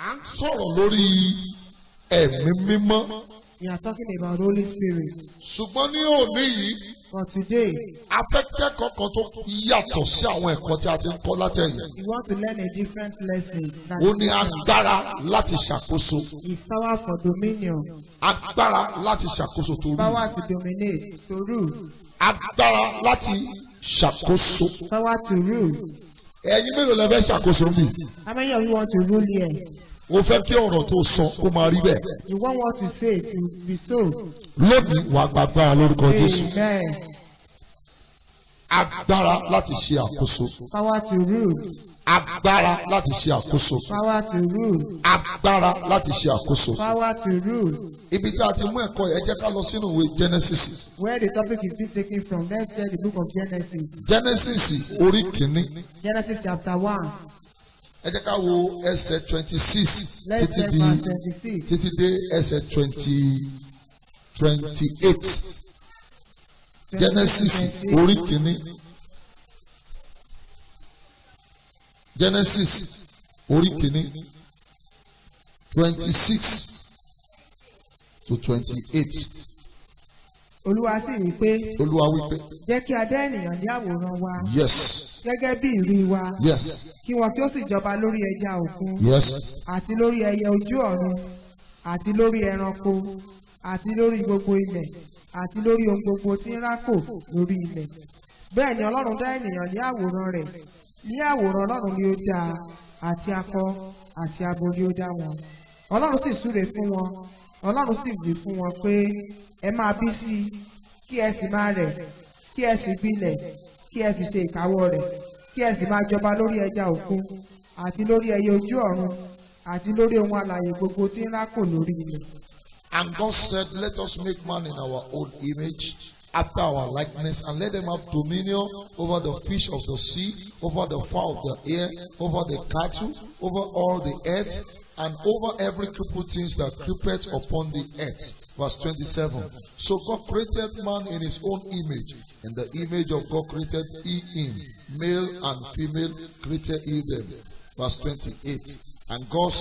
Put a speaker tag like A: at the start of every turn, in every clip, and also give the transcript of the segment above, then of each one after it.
A: sọ̀rọ̀ lórí ẹ̀mí mímọ́.
B: We are talking about Holy Spirit.
A: Ṣùgbọ́n ní òní yìí.
B: But today,
A: afẹ́kẹ́kọ̀ọ́ kan tó yàtọ̀ sí àwọn ẹ̀kọ́ tí a ti ń kọ́ látẹ̀yìn.
B: we want to learn a different lesson.
A: Ó ní agbára láti ṣàkóso.
B: His power for dominion.
A: Agbára láti ṣàkóso tó rú.
B: Power to dominate, to rule.
A: Agbára láti ṣàkóso.
B: Power to rule.
A: Ẹ̀yin mélòó lẹ fẹ́ ṣàkóso mi?
B: How many of you want to rule here?
A: O fẹ́ kí ọ̀rọ̀ tó sọ kó máa rí bẹ́ẹ̀.
B: You want what to say to be so.
A: Lónìí wàá gbàgbára lórúkọ Jésù.
B: Amen.
A: Agbára láti ṣe àkóso.
B: Power to rule.
A: Agbára láti ṣe àkóso.
B: Power to rule.
A: Agbára láti ṣe àkóso.
B: Power to rule.
A: Ibi tí a ti mú ẹ̀kọ́ yẹn, ẹ jẹ́ ká lọ sínú ìwé Genesis.
B: Where the topic is being taken from, let's tell the book of Genesis.
A: Genesis orí kìíní.
B: Genesis chapter 1.
A: Ẹ jẹ́ ká wo ẹsẹ̀ 26
B: Let's check verse 26.
A: títí dé ẹsẹ̀ 28. Genesis orí kìíní. Genesis orí kìíní 26 to 28.
B: Olúwa sì wí pé.
A: Olúwa wí pé.
B: Jẹ́ kí a dá ènìyàn ní àwòrán wa.
A: Yes.
B: Gẹ́gẹ́ bí ìrí wa.
A: Yes.
B: Kí wọn kí ó sì jọba lórí ẹja òkun.
A: Yes.
B: Àti lórí ẹyẹ ojú ọ̀run. Àti lórí ẹranko. Àti lórí gbogbo ilẹ̀. Àti lórí ohun gbogbo tí ń rákò lórí ilẹ̀. Bẹ́ẹ̀ ni Ọlọ́run dá ènìyàn ní àwòrán rẹ̀. Ní àwòrán Ọlọ́run ni ó dá àti akọ àti abo ni ó dá wọn. Ọlọ́run sì súre fún wọn. Ọlọ́run sì wí fún wọn pé ẹ máa bí sí i, kí ẹ sì máa rẹ̀, kí ẹ sì gbilẹ̀, kí ẹ sì ṣe ìkáwọ́ rẹ̀, kí ẹ sì máa jọba lórí ẹja òkun, àti lórí ẹyẹ ojú ọ̀run, àti lórí ohun alààyè gbogbo tí ń rákò lórí ilẹ̀.
A: And God said, let us make man in our own image, after our likeness, and let them have dominion over the fish of the sea, over the fowl of the air, over the cattle, over all the earth, and over every creeping thing that creepeth upon the earth. Verse 27. So God created man in his own image. In the image of God created he him. Male and female created he them. Verse 28. And God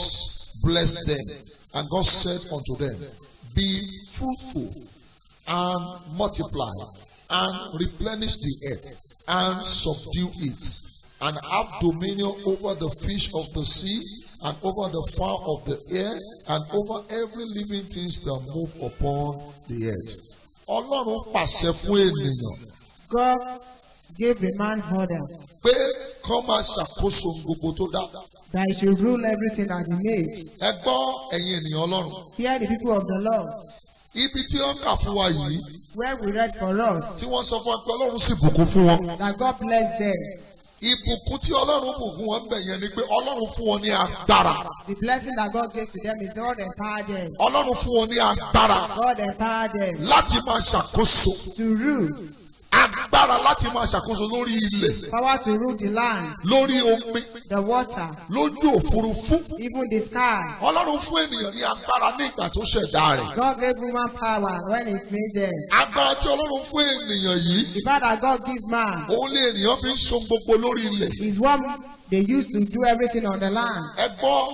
A: blessed them. And God said unto them, be fruitful and multiply and replenish the earth and subdue it, and have dominion over the fish of the sea and over the fowl of the air and over every living thing that move upon the earth. Ọlọ́run pàṣẹ fún ènìyàn.
B: God gave a man order.
A: Pé kó máa ṣàkóso gbogbo tó dá.
B: That he should rule everything that he made.
A: Ẹ gbọ́ ẹ̀yin ènìyàn Ọlọ́run.
B: Hear the people of the Lord.
A: Ibi tí wọ́n kà fún wa yìí.
B: Where we read for us.
A: Tí wọ́n sọ fún wa pé Ọlọ́run sì bùkún fún wọn.
B: That God bless them.
A: Ìbùkún tí Ọlọ́run bùkún wọn bẹ̀ yẹn ni pé Ọlọ́run fún wọn ní agbára.
B: The blessing that God gave to them is God empowered them.
A: Ọlọ́run fún wọn ní agbára.
B: God empowered them.
A: Láti máa ṣàkóso.
B: To rule.
A: Agbára láti máa ṣàkóso lórí ilẹ̀.
B: Power to rule the land.
A: Lórí omi.
B: The water.
A: Lójú òfurufú.
B: Even the sky.
A: Ọlọ́run fún ènìyàn ní agbára ní ìgbà tó ṣẹ̀dá rẹ̀.
B: God gave woman power when he made them.
A: Agbára tí Ọlọ́run fún ènìyàn yìí.
B: The power that God gives man.
A: Òun lé ènìyàn fi ń so gbogbo lórí ilẹ̀.
B: Is what they used to do everything on the land.
A: Ẹ gbọ́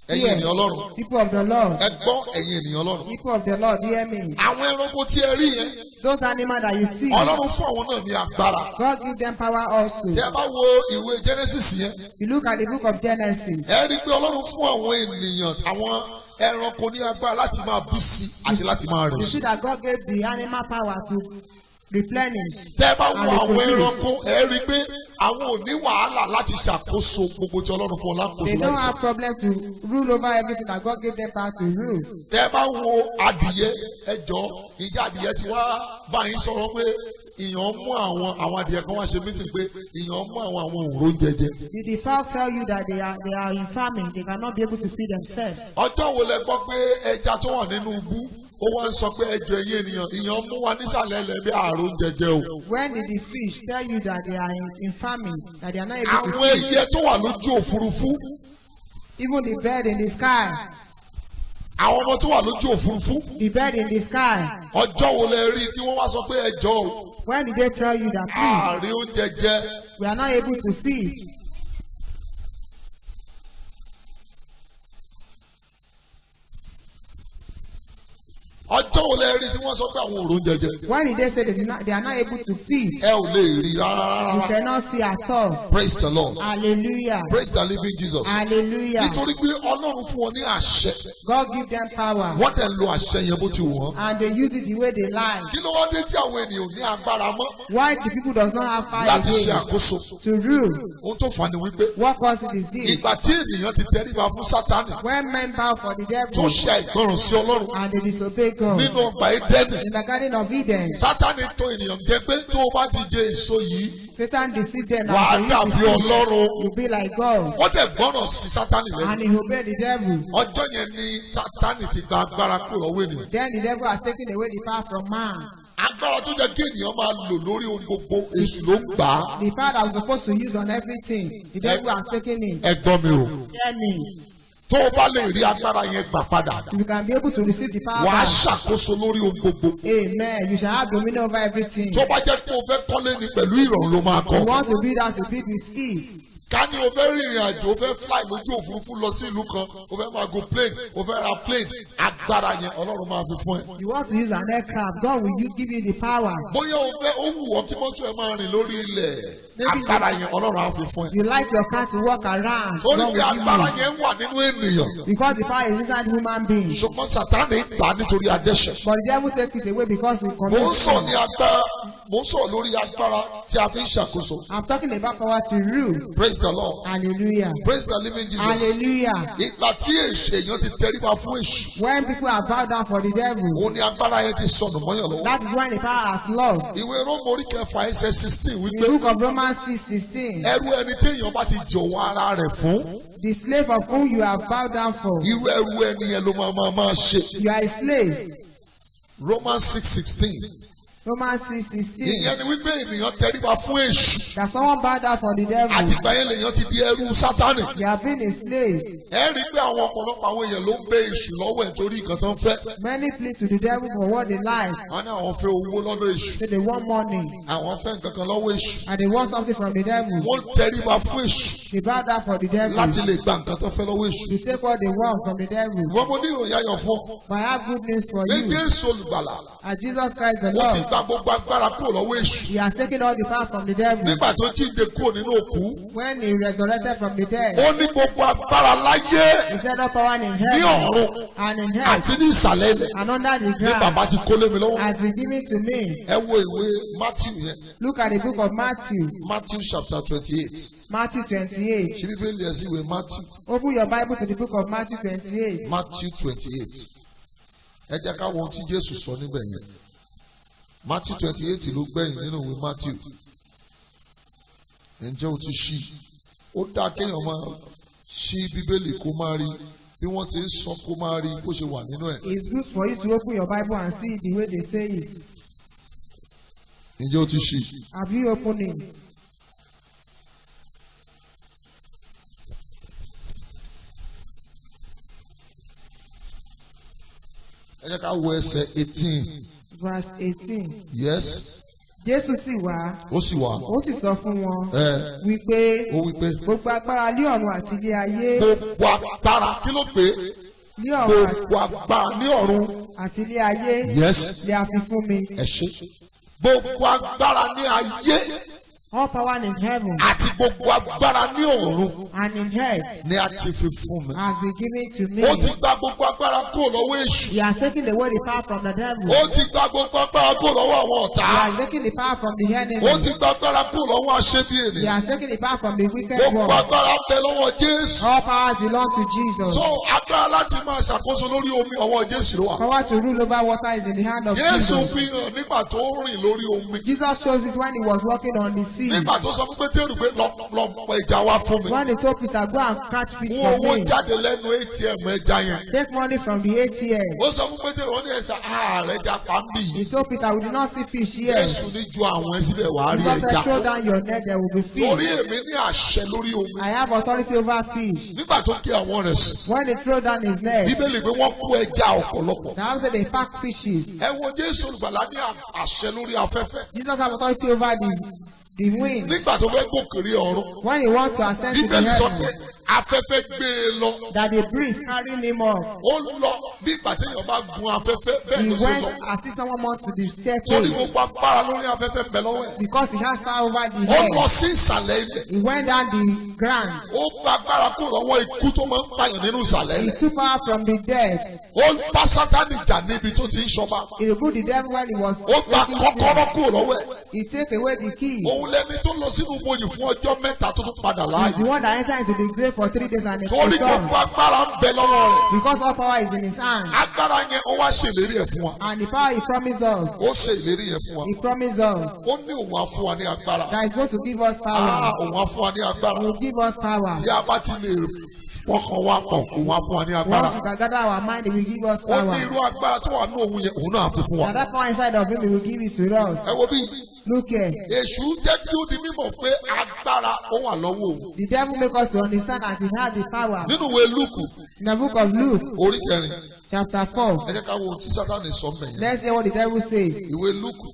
A: ẹ̀yin ènìyàn Ọlọ́run.
B: People of the Lord.
A: Ẹ gbọ́ ẹ̀yin ènìyàn Ọlọ́run.
B: People of the Lord, hear me.
A: Àwọn ẹranko tí ẹ rí yẹn.
B: Those animals that you see.
A: Ọlọ́run fún àwọn náà ní agbára.
B: God give them power also.
A: Tí ẹ bá wo ìwé Genesis yẹn.
B: You look at the book of Genesis.
A: Ẹ rí i pé Ọlọ́run fún àwọn ènìyàn àwọn ẹranko ní agbára láti máa bí sí àti láti máa rẹ̀
B: You
A: sí.
B: see that God gave the animal power to replenish.
A: Tẹ́ bá wo
B: and
A: àwọn
B: reproduce.
A: ẹranko ẹ rí i pé àwọn ò ní wàhálà láti ṣàkóso gbogbo tí Ọlọ́run fún ọ lákòóso
B: They don't
A: láìsí.
B: have problem to rule over everything that God gave them power to rule.
A: Tẹ́ bá wo adìyẹ ẹjọ́ ìjà adìyẹ ti wá bá yín sọ̀rọ̀ pé ìyàn mú àwọn adìyẹ kan wá ṣe mítìn pé ìyàn mú àwọn òró jẹjẹ.
B: Did the fowl tell you that they are in famine? They cannot be able to feed themselves.
A: Ọjọ́ wo lẹ gbọ́ pé ẹja tó wà nínú ibú ó wá ń sọ pé ẹjọ́ ẹ̀yin ènìyàn ìyàn mú wa nísàlẹ̀ ilẹ̀ bí àrùn jẹjẹ o.
B: When did the fish tell you that they are in famine, that they are not able to
A: Àwọn
B: feed?
A: ẹyẹ tó wà lójú òfurufú.
B: Even the bird in the sky.
A: Àwọn ọmọ tó wà lójú òfurufú.
B: The bird in the sky.
A: Ọjọ́ wo lẹ rí kí wọ́n wá sọ pé ẹjọ́ o.
B: When did they tell you that please,
A: Ààrin oúnjẹ jẹ.
B: we are not able to feed?
A: ọjọ́ wo lẹ rí tí wọ́n sọ pé àwọn òrò ń jẹjẹ.
B: When did they say they are not able to feed?
A: ẹ ò lè rí rárá.
B: You cannot see at all.
A: Praise the Lord.
B: Hallelujah.
A: Praise the living Jesus.
B: Hallelujah.
A: nítorí pé Ọlọ́run fún wọn ní àṣẹ.
B: God give them power.
A: wọ́n dẹ̀ lo àṣẹ yẹn bó ti wù wọ́n.
B: And they use it the way they like.
A: kí ló wá dé tí àwọn ènìyàn ní agbára mọ́.
B: Why the people does not have fire
A: láti ṣe
B: again
A: àkóso.
B: to rule?
A: ohun tó fà á ni wípé.
B: What causes is this?
A: ìgbà tí ènìyàn ti tẹríba fún Sátánì.
B: When men bow for the
A: tó
B: devil
A: ṣe àìgbọràn sí Ọlọ́run.
B: and they disobey God.
A: nínú ọgbà Édẹ́nì.
B: In the Garden of Eden,
A: Sátánì tó ènìyàn jẹ pé tó o bá ti jẹ èso yìí.
B: Satan deceived them
A: wàá
B: and
A: dàbí
B: so
A: Ọlọ́run.
B: you be like God.
A: wọ́n dẹ̀ gbọ́ràn sí Sátánì lẹ́nu.
B: And he obeyed the devil.
A: ọjọ́ yẹn ni Sátánì ti gba agbára kúrò lọ́wọ́ ènìyàn.
B: Then the devil has taken away the power from man.
A: agbára tó jẹ́ kí ènìyàn máa lò lórí ohun gbogbo èṣù ló ń gbà á.
B: The power that was supposed to use on everything, the devil has taken it.
A: ẹ gbọ́ mi o.
B: Hear me.
A: tó o bá lè rí agbára yẹn gbà padà.
B: If you can be able to receive the power
A: wàá
B: back,
A: ṣàkóso lórí ohun gbogbo.
B: amen, you shall have dominion over everything.
A: tó bá jẹ́ pé o fẹ́ kọ́lé ni pẹ̀lú ìrọ̀rùn ló máa
B: You
A: kọ́.
B: want to build as you build with ease.
A: ká ní o fẹ́ rìnrìn àjò o fẹ́ fly lójú òfurufú lọ sí ìlú kan o fẹ́ máa go plane o fẹ́ ra plane agbára yẹn Ọlọ́run máa fi fún ẹ.
B: You want to use an aircraft, God will give you the power.
A: bóyá o fẹ́ ó wù ọ́ kí mọ́tò ẹ máa rìn lórí ilẹ̀ agbára yẹn Ọlọ́run á fi fún ẹ.
B: You like your car to walk around,
A: torí
B: God
A: pé
B: will give
A: agbára
B: you.
A: yẹn wà nínú ènìyàn.
B: Because the power is inside human being.
A: ṣùgbọ́n Sátánì gbà nítorí adẹ́ṣẹ̀.
B: But the devil take it away because we
A: mo
B: commit
A: ń sọ ní
B: sin.
A: agbára mo ń sọ lórí agbára tí a fi ń ṣàkóso.
B: I'm talking about power to rule.
A: Praise the Lord.
B: Hallelujah.
A: Praise the living Jesus.
B: Hallelujah.
A: ìgbà tí èèyàn ti tẹríba fún èṣù.
B: When people are bowed down for the devil,
A: òun ni agbára yẹn ti sọnù mọ́yàn lọ́wọ́.
B: that is when the power has lost.
A: ìwé Róòmù orí kẹfà ẹsẹ̀ 16
B: In
A: wípé
B: the book of Romans 6:16,
A: ẹrú ẹni tí èèyàn bá ti jọ̀wọ́ ara rẹ̀ fún
B: the slave of whom you have bowed down for,
A: irú ẹrú ẹni yẹn ló máa ṣe.
B: you are a slave.
A: Romans 6:16.
B: Romans 6:16,
A: ìyẹn ni wípé ènìyàn tẹríba fún èṣù.
B: that someone bowed down for the devil,
A: àtìgbà yẹn lèèyàn ti di ẹrú Sátánì.
B: you have been a slave.
A: ẹ rí i pé àwọn ọ̀pọ̀lọpọ̀ àwọn èèyàn ló ń bẹ èṣù lọ́wọ́ ẹ̀ torí nǹkan tó ń fẹ́.
B: Many plead to the devil for what they like.
A: wọ́n ní àwọn fẹ́ owó lọ́dọ̀ èṣù.
B: So they want money
A: àwọn fẹ́ nǹkan kan lọ́wọ́ èṣù.
B: and they want something from the devil.
A: wọ́n tẹríba fún èṣù
B: They bow down for the devil
A: láti lè gba nǹkan tó fẹ́ lọ́wọ́ èṣù.
B: to take what they want from the devil.
A: wọ́n mo ní ìròyìn ayọ̀ fún ọ.
B: But I have good news for
A: pé
B: you.
A: Jésù olùgbàlà
B: As Jesus Christ the
A: ó ti
B: Lord,
A: gba gbogbo agbára kúrò lọ́wọ́ èṣù.
B: He has taken all the power from the devil.
A: nígbà tó jíǹde kúrò nínú òkú
B: When He resurrected from the dead,
A: ó ní gbogbo agbára láyé
B: He set up power in
A: ní
B: heaven
A: ọ̀run
B: and in earth
A: àti ní ìsàlẹ̀ ilẹ̀
B: and under the
A: ní
B: ground
A: bàbá ti kó lé mi lọ́wọ́.
B: has been given to me.
A: ẹ wo ìwé Matthew yẹn
B: Look at the book of Matthew,
A: Matthew chapter 28.
B: Matthew 28.
A: ṣé bíbélì ẹ̀ sí ìwé Matthew
B: Open your Bible to the book of Matthew 28.
A: Matthew 28. ẹ jẹ́ ká wo ohun tí Jésù sọ níbẹ̀ yẹn. Matthew 28 ló gbẹ̀yìn nínú ìwé Matthew. ǹjẹ́ o ti ṣí? ó dáa kéèyàn máa ṣí bíbélì kó máa rí bí wọ́n ti ń sọ kó máa rí bó ṣe wà nínú ẹ̀.
B: It's good for you to open your Bible and see it the way they say it.
A: ǹjẹ́ o ti ṣí?
B: Have you opened it?
A: ẹ jẹ́ ká wo ẹsẹ̀ 18.
B: Verse 18.
A: Yes.
B: Jésù sì wá,
A: ó sì wá.
B: ó sì sọ fún wọn
A: ẹ
B: wípé
A: ó wí pé
B: gbogbo agbára ní ọ̀run àti ilé ayé,
A: gbogbo agbára kí ló pé
B: ní ọ̀run
A: gbogbo agbára ní ọ̀run.
B: àti ilé ayé
A: Yes.
B: lè a fi fún mi.
A: ẹ ṣe gbogbo agbára ní ayé
B: All power in heaven
A: àti gbogbo agbára ní ọ̀run
B: and in earth
A: ni a ti fi fún mi.
B: has been given to me.
A: ó ti gba gbogbo agbára kúrò lọ́wọ́ èṣù.
B: He has taken away the power from the devil.
A: ó ti gba gbogbo agbára kúrò lọ́wọ́ àwọn
B: He
A: ọ̀tá.
B: has taken the power from the
A: ó
B: enemy.
A: ti gba agbára kúrò lọ́wọ́ aṣebi
B: He
A: ènìyàn.
B: has taken the power from the wicked
A: gbogbo
B: one.
A: agbára bẹ lọ́wọ́ Jésù.
B: All power belong to Jesus.
A: so agbára láti máa ṣàkóso lórí omi ọwọ́ Jésù ló wà.
B: Power to rule over water is in the hand of
A: Jésù
B: Jesus.
A: fi hàn nígbà tó rìn lórí omi.
B: Jesus shows it when he was walking on the sea.
A: nígbà tó sọ fún Pétérù pé lọ pọ ẹja wá fún mi.
B: When he told Peter, go and catch fish
A: mú
B: for
A: owó
B: me.
A: jáde lẹ́nu ATM ẹja yẹn.
B: Take money from the ATM.
A: ó sọ fún Pétérù wọn ní ẹsẹ̀ ààrẹ ẹja pa ń bì
B: He
A: yìí.
B: told Peter, we did not see fish here.
A: Jésù ní ju àwọn ẹ síbẹ̀ wàá rí
B: Jesus said,
A: ẹja.
B: throw down your net, there will be
A: lórí
B: fish.
A: èmi ní àṣẹ lórí omi.
B: I have authority over fish.
A: nígbà tó kí àwọn rẹ̀ sùn.
B: When he threw down his net,
A: Bíbélì pé wọ́n kó ẹja ọ̀pọ̀lọpọ̀.
B: the Bible said they pack fishes.
A: ẹ wo Jésù olùgbàlà ní àṣẹ lórí afẹ́fẹ́.
B: Jesus have authority over the wind.
A: nígbà tó fẹ́ gòkèrè ọ̀run.
B: When he wants to ascend to the
A: Bíbélì sọ pé
B: heaven,
A: afẹ́fẹ́ gbé e lọ.
B: that the breeze carried him up.
A: Ó lọ bí ìgbà tí èèyàn bá gun afẹ́fẹ́ bẹ́ẹ̀
B: He
A: ló ṣe
B: went
A: lọ.
B: as if someone went to the
A: Torí
B: staircase
A: gbogbo agbára lórí afẹ́fẹ́ ń bẹ lọ́wọ́ ẹ̀.
B: because he has power over the
A: Ó lọ
B: air.
A: sí ìsàlẹ̀ ilẹ̀.
B: He went down the ground.
A: Ó gba agbára kúrò lọ́wọ́ ikú tó máa ń pààyàn nínú ìsàlẹ̀
B: He
A: ilẹ̀.
B: took power from the dead.
A: Ó bá Sátánì jà níbi tó ti ń ṣọba.
B: He rebuked the devil when he was
A: Ó gba
B: making
A: kọ́kọ́rọ́
B: things.
A: kúrò lọ́wọ́ ẹ̀.
B: He take away the key.
A: Òun lẹni tó lọ sínú ibojì fún ọjọ́ mẹ́ta tó tún padà
B: He's the
A: láàyè.
B: one that entered into the grave for 3 days and
A: Torí
B: returned.
A: gbogbo agbára ń bẹ lọ́wọ́ rẹ̀.
B: Because all power is in his hand.
A: Agbára yẹn ó wá ṣèlérí ẹ̀ fún wa.
B: And the power he promised us.
A: Ó ṣe ìlérí yẹn fún wa.
B: He promised us
A: Ó ní òun á fún wa ní agbára.
B: that he's going to give us power.
A: Òun á fún wa ní agbára.
B: He will give us power.
A: Tí a bá ti lè fọkàn wa pọ̀, òun á fún wa ní agbára.
B: Once we can gather our mind, he will give us
A: Ó ní
B: power.
A: irú agbára tó wà ní òun yẹn, òun náà á fi fún wa.
B: And that power inside of him, he will give it to us.
A: Ẹ wo bí
B: Look here.
A: Èṣù jẹ́ kí ó di mímọ̀ pé agbára ó wà lọ́wọ́ òun.
B: The devil make us to understand that he had the power.
A: Nínú ìwé Lúùkù,
B: In the book of Luke,
A: orí kẹrin,
B: chapter 4,
A: ẹ jẹ́ ká wo ohun tí Sátánì sọ mẹ́yìn.
B: let's hear what the devil says.
A: Ìwé Lúùkù,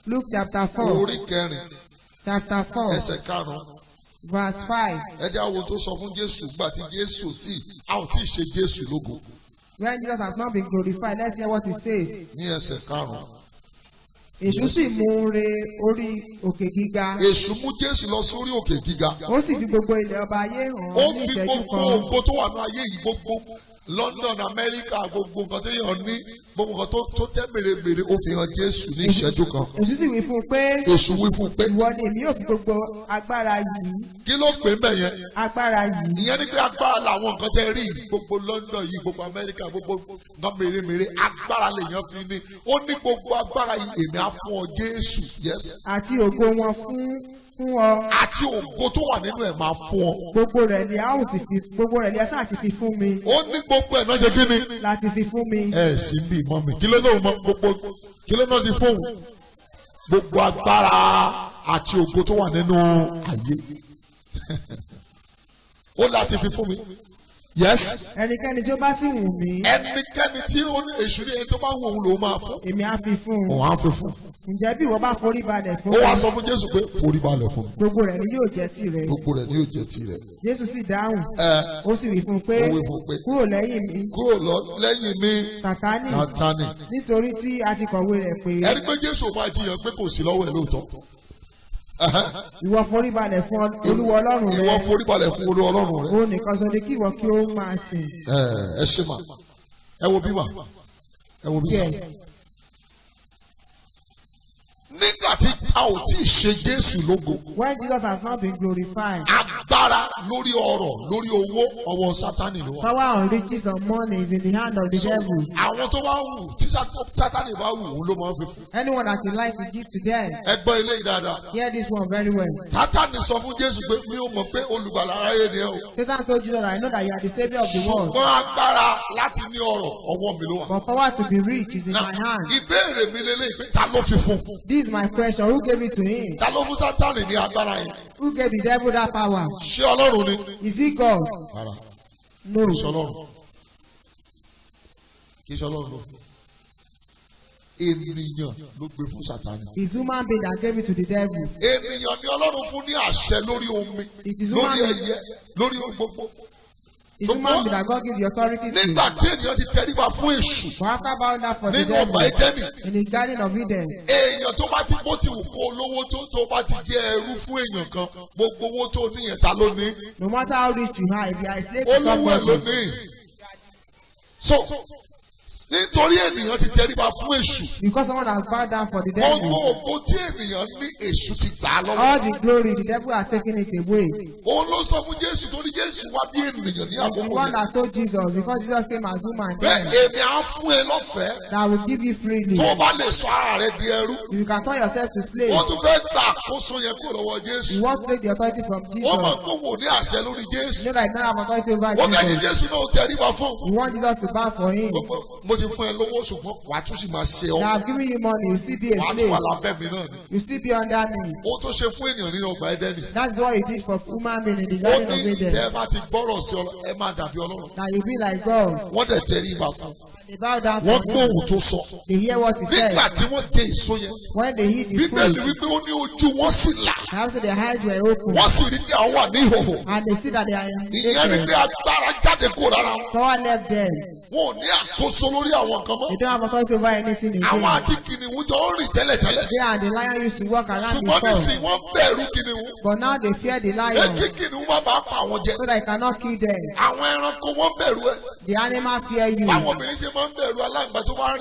B: Luke chapter 4,
A: orí kẹrin,
B: chapter 4,
A: ẹsẹ̀ karùn-ún.
B: verse 5.
A: Ẹ jẹ́ àwọn tó sọ fún Jésù gbà tí Jésù a ò tí ì ṣe Jésù lógo.
B: When Jesus has not been glorified, let's hear what he says.
A: Ní ẹsẹ̀ karùn-ún.
B: Èṣù sì mú un re orí òkè gíga.
A: Èṣù mú Jésù lọ sórí òkè gíga.
B: Ó sì fi gbogbo ilẹ̀ ọba ayé
A: Ó
B: hàn ní
A: fi
B: ìṣẹ́jú
A: gbogbo
B: kan.
A: ògo tó wà ní ayé yìí gbogbo London, America, gbogbo nǹkan tó yàn ní gbogbo nǹkan tó tẹ́ mèremère ó fi hàn Jésù ní ìṣẹ́jú kan.
B: Èṣù sì wí fún un pé
A: Èṣù wí fún un pé
B: ìwọ ni èmi yóò fi gbogbo agbára yìí.
A: kí ló pè é mẹ́yẹn?
B: Agbára yìí.
A: Ìyẹn ní pé agbára làwọn nǹkan tẹ́ rí yìí, gbogbo London yìí, gbogbo America, gbogbo nǹkan mèremère agbára lèèyàn fi ní. Ó ní gbogbo agbára yìí èmi á fún ọ Jésù. Yes.
B: Àti ògo wọn fún ọ.
A: Àti ògo tó wà nínú ẹ̀ máa fún ọ.
B: Gbogbo rẹ̀ ni a ó sì fi gbogbo rẹ̀ ni ẹ sáà ti fi fún mi.
A: Ó ní gbogbo ẹ̀ náà ṣe kí ni?
B: Láti fi fún mi.
A: Ẹ sì bí mọ́ mi. Kí ló náà mọ gbogbo? Kí ló náà di fóun? Gbogbo agbára àti ògo tó wà nínú ayé. Ó láti fi fún mi. Yes.
B: Ẹnikẹ́ni tí ó bá sì wù mí.
A: Ẹnikẹ́ni tí ó ní èṣù ní ẹni tó bá wù òun lòun máa fún.
B: Èmi á fi fún un.
A: Òun á fi fún.
B: Ǹjẹ́ bí ìwọ bá forí balẹ̀ fún
A: Ó
B: mi.
A: wá sọ fún Jésù pé forí balẹ̀ fún mi.
B: Gbogbo rẹ̀ ni yóò jẹ́ tìrẹ.
A: Gbogbo rẹ̀ ni yóò jẹ́ tirẹ̀.
B: Jésù sì dáhùn. Ó sì wí fún un pé
A: Ó wí fún un pé
B: kúrò lẹ́yìn mi.
A: kúrò lẹ́yìn mi.
B: Sátánì.
A: Sátánì.
B: Nítorí tí a ti kọ̀wé rẹ̀ pé.
A: Ẹni pé Jésù máa jiyàn pé kò sí lọ́wọ́ ẹ̀ lóòótọ́.
B: Ìwọ forí balẹ̀ fún Olúwa Ọlọ́run rẹ.
A: Ìwọ forí balẹ̀ fún Olúwa Ọlọ́run rẹ.
B: Òun nìkan sọ ni kí ìwọ kí ó máa sìn.
A: Ẹ ṣe mà. Ẹ wo bí mà. Ẹ wo bí sà. Nígbà tí a ò tí ì ṣe Jésù lógo.
B: When Jesus has not been glorified.
A: Agbára lórí ọrọ̀ lórí owó ọwọ́ Sátánì ló wà.
B: Power on riches and money is in the hand of the devil.
A: Àwọn tó bá wù tí Sátánì bá wù òun ló máa ń fi fún.
B: Anyone that you like to give to them.
A: Ẹ gbọ́ eléyìí dáadáa.
B: Hear this one very well.
A: Sátánì sọ fún Jésù pé mi ò mọ̀ pé olùgbàlà aráyé ni ẹ o.
B: Satan told Jesus, I know that you are the saviour of the world.
A: Ṣùgbọ́n agbára láti ní ọrọ̀ ọwọ́ mi ló wà.
B: But power to be rich is in my hand.
A: Ìbéèrè mi lélẹ́yìí pé ta ló fi fún?
B: This is my question. Who gave it to him?
A: Ta ló fún Sátánì ní agbára yẹn?
B: Who gave the devil that power?
A: Ṣé Ọlọ́run ni?
B: Is he God?
A: Rárá.
B: No.
A: Kì í ṣe Ọlọ́run. Kì í ṣe Ọlọ́run ló fún. Ènìyàn ló gbé fún Sátánì.
B: It's human being that gave it to the devil.
A: Ènìyàn ni Ọlọ́run fún ní àṣẹ lórí omi,
B: It is
A: lórí
B: human
A: ẹyẹ, lórí ohun gbogbo.
B: It's human being that God give the authority to.
A: Nígbà tí ènìyàn ti tẹríba fún èṣù
B: But after bowing down for the
A: nínú
B: devil
A: ọgbà Édẹ́nì,
B: in the garden of Eden,
A: èèyàn tó bá ti bó ti wù kó olówó tó bá ti jẹ́ ẹrú fún èèyàn kan, gbogbo owó tó níyẹn ta ló ní?
B: no matter how rich you are, if you are a slave to
A: Olówó ẹ̀ ló
B: somebody,
A: ní. So nítorí ènìyàn ti tẹríba fún èṣù,
B: because someone has bowed down for the
A: gbogbo
B: devil,
A: ògo tí ènìyàn ní èṣù ti gbà á lọ́wọ́.
B: all the glory, the devil has taken it away.
A: Òun ló sọ fún Jésù torí Jésù wá bí ènìyàn ní
B: It's the
A: àkókò
B: one
A: yẹn.
B: that told Jesus, because Jesus came as human
A: Bẹ́ẹ̀
B: then,
A: èmi á fún ẹ lọ́fẹ̀ẹ́
B: that will give you freely.
A: tó o bá lè sọ ara rẹ di ẹrú.
B: If you can turn yourself to slave,
A: Wọ́n tún fẹ́ gba àkóso yẹn kúrò lọ́wọ́ Jésù.
B: you want to take the authority from
A: Wọ́n mọ̀
B: Jesus.
A: pé wò ní àṣẹ lórí
B: You
A: Jésù.
B: know that you don't have authority over
A: Wọ́n fẹ́ kí
B: Jesus.
A: Jésù náà tẹríba fún.
B: You want Jesus to bow for him.
A: Mo mo ti fún ẹ lówó ṣùgbọ́n wàá tún sì máa ṣe ọ́.
B: They have given you money, you still be a
A: wàá tún
B: slave.
A: wà lábẹ́ mi náà ni.
B: You still be under me.
A: ó tó ṣe fún ènìyàn nínú ọgbà Édẹ́nì.
B: That's what he did for human being in the
A: ó
B: Garden of
A: ní
B: Eden.
A: tẹ́ ẹ bá ti gbọ́rọ̀ sí ẹ máa dàbí Ọlọ́run.
B: Now you be like God.
A: wọ́n dẹ̀ tẹrí ibà fún.
B: They bow down
A: wọ́n
B: for
A: gbọ́
B: him.
A: ohun tó sọ.
B: They hear what he said.
A: nígbà tí wọ́n dé èso yẹn.
B: When they eat the
A: Bíbélì
B: fruit,
A: wípé ó ní ojú wọn sì là.
B: the house of their eyes were open.
A: wọ́n sì rí pé àwọn wà ní ìhòòhò.
B: And they see that they are
A: ìyẹn ni
B: naked.
A: pé agbára jáde kó rárá wọn.
B: Power left them.
A: wọn ò ní àkóso lórí àwọn nǹkan mọ́.
B: They don't have authority over anything
A: àwọn
B: again.
A: àti kìnìún jọ ń rìn tẹ́lẹ̀tẹ́lẹ̀.
B: They and the lion used to walk around
A: ṣùgbọ́n
B: before.
A: nísìnyí wọ́n bẹ̀rù kìnìún.
B: But now they fear the
A: kí
B: lion
A: kìnìún má bàa pa àwọn jẹ.
B: so that he cannot kill them.
A: àwọn ẹranko wọ́n bẹ̀rù ẹ.
B: The animal fear you.
A: báwọn obìnrin ṣe máa ń bẹ̀rù aláǹgbá tó bá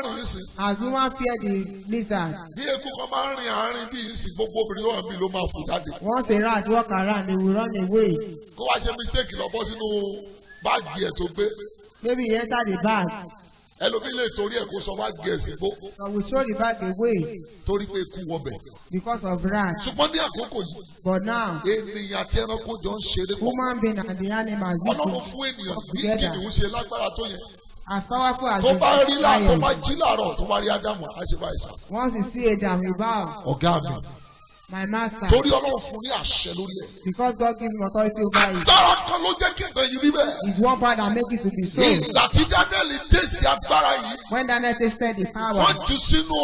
A: rìn nísìn.
B: As woman fear the lizard.
A: bí eku kan máa ń rìn àárín bí ìsìn gbogbo obìnrin wà bí ló máa fò jáde.
B: Once a rat walk around, they will run away.
A: kó wá ṣe mistake lọ bọ́ sínú báàgì ẹ̀ tó gbé.
B: Maybe he enter the bag.
A: ẹlòmíì lè torí ẹ̀ kó sọ báàgì ẹ̀ sígbó.
B: So we throw the bag away
A: torí pé eku wọbẹ̀.
B: because of rat.
A: ṣùgbọ́n ní àkókò yìí.
B: But now,
A: ènìyàn àti ẹranko jọ ń ṣeré pọ̀.
B: human being and the animals used
A: Ọlọ́run
B: to
A: fún ènìyàn
B: work
A: bí
B: together.
A: kìnìún ṣe lágbára tó yẹn.
B: As powerful as
A: tó bá rí
B: the
A: tó
B: lion.
A: bá jí láàárọ̀ tó bá rí Ádámù á ṣe báyìí sá.
B: Once you see Adam, you bow.
A: ọ̀gá mi.
B: My master.
A: torí Ọlọ́run fún ní àṣẹ lórí ẹ̀.
B: Because God gave him authority over it.
A: agbára kan ló jẹ́ kí ẹ̀gbẹ́ yìí rí bẹ́ẹ̀.
B: It's one part that make it to be so.
A: ìgbà tí Daniel tẹ̀sí agbára yìí.
B: When Daniel tasted the power
A: wọ́n jù sínú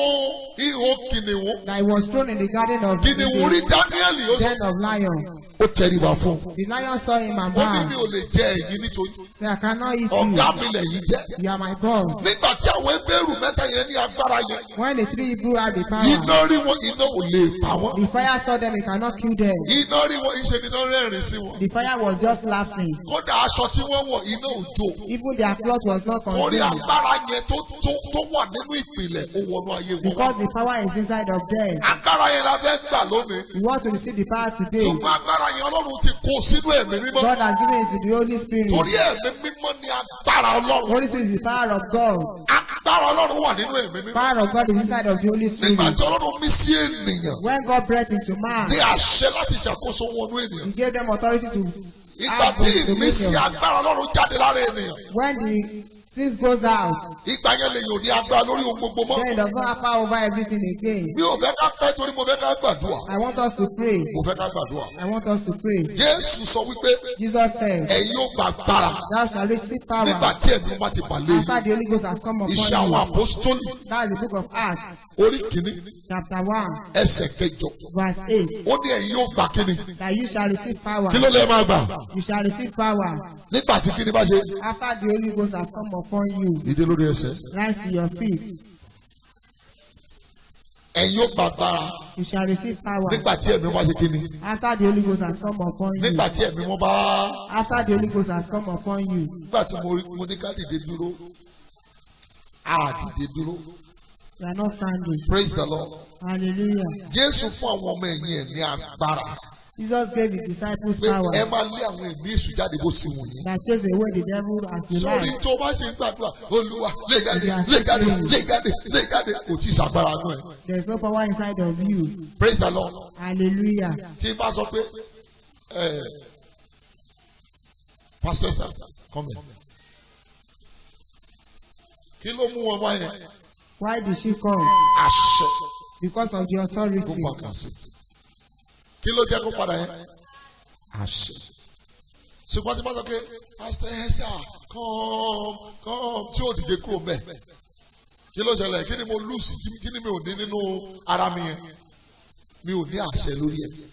A: ihò kìnìún.
B: that he was thrown in the garden of
A: kìnìún rí
B: Eden,
A: Daniel ó sọ.
B: den of lion.
A: ó tẹríba fún.
B: The lion saw him and
A: ó ní mi
B: bowed.
A: ò lè jẹ èyí nítorí.
B: Say, I cannot eat
A: ọ̀gá
B: you.
A: mi lẹ̀ yìí jẹ́.
B: You are my boss.
A: nígbà tí àwọn ebéèrú mẹ́ta yẹn ní agbára yẹn.
B: When the three Hebrew had the power,
A: iná rí wọn iná ò lè pa wọn.
B: the fire saw them, it cannot kill them.
A: iná rí wọn iṣẹ́ ni iná rẹ́rìn sí wọn.
B: The fire was just laughing.
A: kódà aṣọ tí wọ́n wọ̀ iná ò jó.
B: Even their cloth was not
A: torí
B: consumed.
A: agbára yẹn tó wà nínú ìpìlẹ̀ ó wọnú ayé wọn.
B: Because the power is inside of them.
A: agbára yẹn la fẹ́ gbà lónìí.
B: We want to receive the power today.
A: ṣùgbọ́n agbára yẹn Ọlọ́run ti kó sínú ẹ̀mí mímọ́.
B: God has given it to the Holy Spirit.
A: torí ẹ̀mí mímọ́ ni agbára Ọlọ́run.
B: Holy Spirit is the power of God.
A: agbára Ọlọ́run wà nínú ẹ̀mí mímọ́.
B: Power of God is inside of the Holy Spirit.
A: nígbà tí Ọlọ́run mí sí ènìyàn.
B: When God breathed into man,
A: ní àṣẹ láti ṣàkóso wọnú ènìyàn.
B: He gave them authority to
A: ìgbà
B: have
A: tí
B: the
A: ìmísí
B: dominion.
A: agbára Ọlọ́run jáde lára ènìyàn.
B: When the things goes out,
A: ìgbà yẹn lè yàn ní agbára lórí ohun gbogbo mọ́.
B: then it does not have power over everything again.
A: mi ò fẹ́ ká pẹ́ torí mo fẹ́ ká gbàdúrà.
B: I want us to pray.
A: mo fẹ́ ká gbàdúrà.
B: I want us to pray.
A: Jésù sọ wípé
B: Jesus said,
A: ẹ̀yin ó gba agbára
B: Thou shalt receive
A: nígbà
B: power
A: tí ẹ̀mí bá ti bà lé
B: after
A: yín.
B: the Holy Ghost has come
A: Iṣẹ́
B: upon
A: àwọn
B: you.
A: àpọ́stólì
B: That is the book of Acts,
A: orí kìíní
B: chapter 1,
A: ẹsẹ̀ kẹjọ.
B: verse 8.
A: Ó ní ẹ̀yin ó gba kíni.
B: That you shall receive power.
A: Kí ló lè máa gbà?
B: You shall receive power
A: Nígbà tí kíni bá ṣe.
B: after the Holy Ghost has come upon you.
A: Ìdí lórí ẹsẹ̀.
B: Rise to your feet.
A: Ẹ̀yin ó gba agbára
B: You shall receive power
A: nígbà tí ẹ̀mí bá ṣe kíni.
B: after the Holy Ghost has come upon you.
A: Nígbà tí ẹ̀mí wọn bá.
B: After the Holy Ghost has come upon you.
A: Nígbà tí mo ní ká dìde dúró. A dìde dúró.
B: You are not standing.
A: Praise the Lord.
B: Hallelujah.
A: Jésù fún àwọn ọmọ ẹ̀yìn ẹ̀ ní agbára.
B: Jesus gave his disciples
A: Pé
B: power
A: ẹ máa lé àwọn ẹ̀mí èṣù jáde bó ṣe wù yín.
B: that chase away the devil as you
A: Sórí
B: like.
A: tó bá ṣe ń gbàdúrà Olúwa lé jáde lé jáde lé jáde lé jáde kò tí ì ṣàgbára nù ẹ̀.
B: There is no power inside of you.
A: Praise the Lord.
B: Hallelujah.
A: Tí n bá sọ pé Pastor Esther come here. Kí ló mú wọn wá yẹn?
B: Why did she come?
A: Àṣẹ.
B: Because of the
A: Go
B: authority.
A: back and sit. Kí ló jẹ́ kó padà yẹn? Àṣẹ. Ṣùgbọ́n tí n bá sọ pé Pastor Esther come tí ó dìde kúrò mẹ́. Kí ló ṣẹlẹ̀? Kí ni mo lùsì? Kí ni mi ò ní nínú ara mi yẹn? Mi ò ní àṣẹ lórí ẹ̀.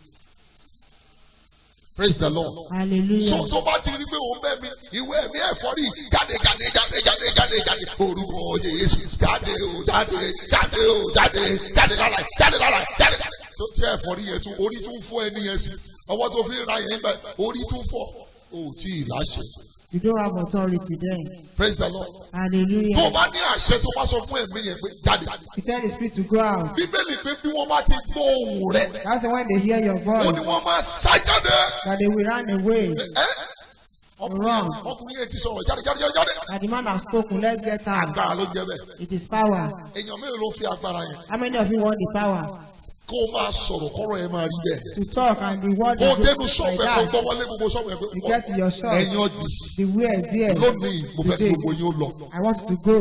A: Praise the Lord.
B: Hallelujah.
A: So tó bá ti rí pé òun bẹ́ mi ìwé mi ẹ̀fọ́rí jáde jáde jáde jáde jáde jáde orúkọ Jésù jáde o jáde jáde o jáde jáde lára jáde lára jáde. Tó tí ẹ̀fọ́rí yẹn tún orí tún fọ́ ẹni yẹn sí ọwọ́ tó fi ra yẹn bẹ́ẹ̀ orí tún fọ́ o tí ì láṣẹ.
B: You don't have authority then.
A: Praise the Lord.
B: Hallelujah.
A: Tó o bá ní àṣẹ tó bá sọ fún ẹ̀mí yẹn pé jáde.
B: You tell the spirit to go out.
A: Bíbélì pé bí wọ́n bá ti gbọ́ ohùn rẹ̀
B: That's when they hear your
A: ó ní
B: voice
A: wọ́n máa sá jáde.
B: that they will run away.
A: Ọkùnrin yẹn ti sọ̀rọ̀ jáde jáde jáde jáde.
B: And the man has spoken. Let's get out.
A: Agbára ló jẹ́ bẹ́ẹ̀.
B: It is power.
A: Èèyàn mélòó ló fi agbára yẹn?
B: How many of you want the power?
A: kó o máa sọ̀rọ̀ kọ́rọ̀ ẹ máa rí bẹ́ẹ̀.
B: To talk and the word
A: kó o
B: is
A: dénú
B: like
A: ṣọ́ọ̀bù ẹ̀ kó o
B: that.
A: gbọ́ wọlé gbogbo ṣọ́ọ̀bù ẹ̀ pé
B: You get to your shop.
A: ẹ̀yin ọ̀dì
B: The way is here.
A: lónìí mo fẹ́ kí
B: Today,
A: gbogbo yín ó lọ.
B: I want you to go.